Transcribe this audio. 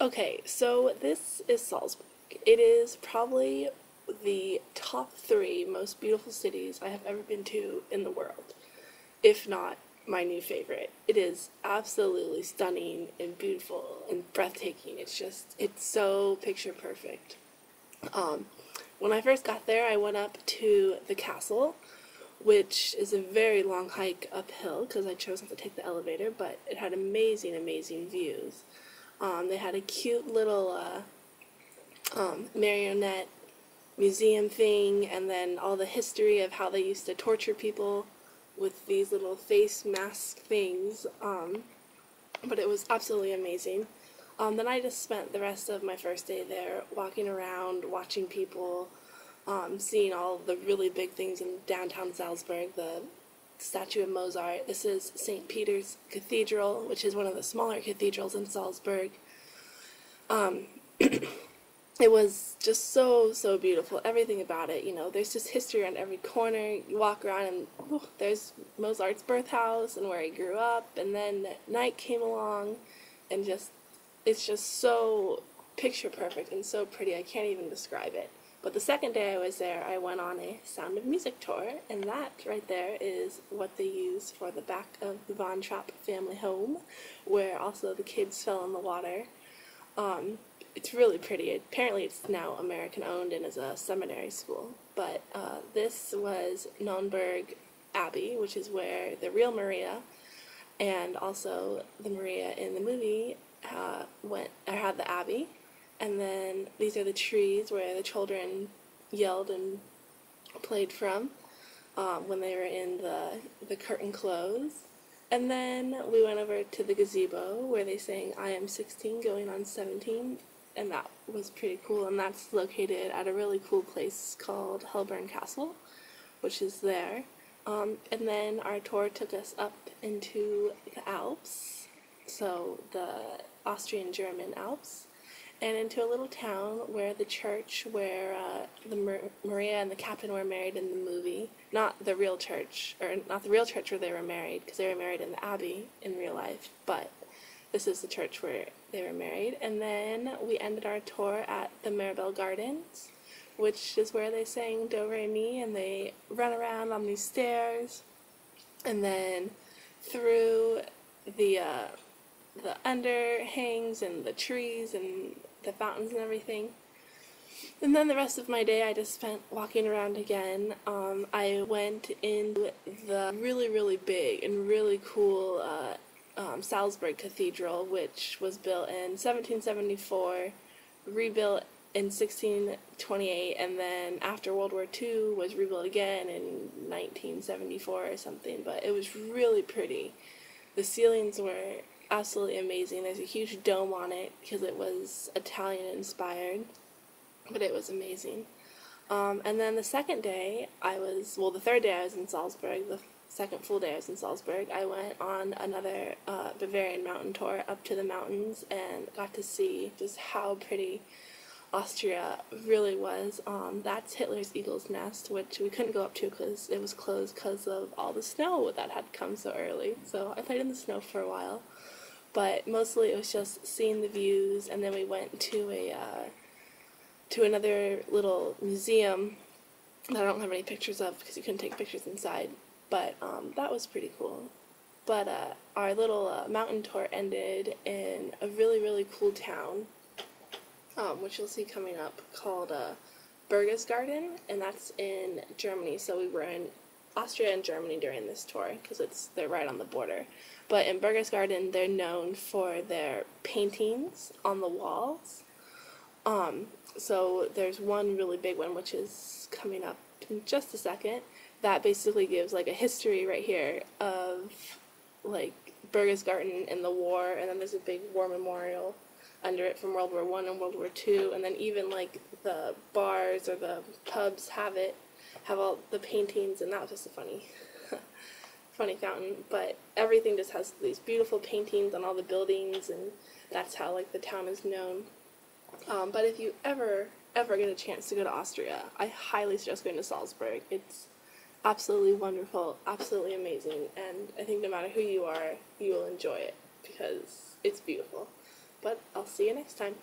Okay, so this is Salzburg. It is probably the top three most beautiful cities I have ever been to in the world, if not my new favorite. It is absolutely stunning and beautiful and breathtaking. It's so picture perfect. Um, when I first got there, I went up to the castle, which is a very long hike uphill because I chose not to take the elevator, but it had amazing, amazing views. They had a cute little marionette museum thing, and then all the history of how they used to torture people with these little face mask things. But it was absolutely amazing. Then I just spent the rest of my first day there walking around, watching people, seeing all the really big things in downtown Salzburg, the statue of Mozart. This is St. Peter's Cathedral, which is one of the smaller cathedrals in Salzburg. Um, it was just so beautiful. Everything about it, there's just history around every corner. You walk around and there's Mozart's birth house and where he grew up, and then night came along, and it's just so picture perfect and so pretty. I can't even describe it. But the second day I was there, I went on a Sound of Music tour, and that right there is what they use for the back of the Von Trapp family home, where also the kids fell in the water. It's really pretty. Apparently it's now American owned and is a seminary school. But this was Nürnberg Abbey, which is where the real Maria and also the Maria in the movie had the abbey. And then these are the trees where the children yelled and played from when they were in the curtain clothes. And then we went over to the gazebo where they sang I Am 16 Going on 17, and that was pretty cool. And that's located at a really cool place called Hellburn Castle, which is there. And then our tour took us up into the Alps, so the Austrian-German Alps, and into a little town where the church where Maria and the captain were married in the movie, not the real church where they were married, because they were married in the abbey in real life, but this is the church where they were married. And then we ended our tour at the Mirabelle Gardens, which is where they sang Do Re Mi, and they run around on these stairs, and then through the underhangs and the trees and the fountains and everything. And then the rest of my day I just spent walking around again. I went into the really big and really cool Salzburg Cathedral, which was built in 1774, rebuilt in 1628, and then after World War II was rebuilt again in 1974 or something. But it was really pretty. The ceilings were absolutely amazing. There's a huge dome on it because it was Italian inspired, but it was amazing. And then the third day I was in Salzburg, the second full day I was in Salzburg, I went on another Bavarian mountain tour up to the mountains and got to see just how pretty Austria really was. That's Hitler's Eagle's Nest, which we couldn't go up to because it was closed because of all the snow that had come so early. So I played in the snow for a while. But mostly it was just seeing the views, and then we went to another little museum that I don't have any pictures of because you couldn't take pictures inside. But that was pretty cool. But our little mountain tour ended in a really cool town, which you'll see coming up, called Berchtesgaden, and that's in Germany. So we were in Austria and Germany during this tour because they're right on the border. But in Berchtesgaden, they're known for their paintings on the walls. So there's one really big one, which is coming up in just a second, that basically gives like a history right here of like Berchtesgaden and the war, and then there's a big war memorial under it from World War I and World War II, and then even like the bars or the pubs have all the paintings, and that was just a funny fountain. But everything just has these beautiful paintings on all the buildings, and that's how like the town is known. But if you ever get a chance to go to Austria, I highly suggest going to Salzburg. It's absolutely wonderful, absolutely amazing, and I think no matter who you are, you will enjoy it because it's beautiful. But I'll see you next time.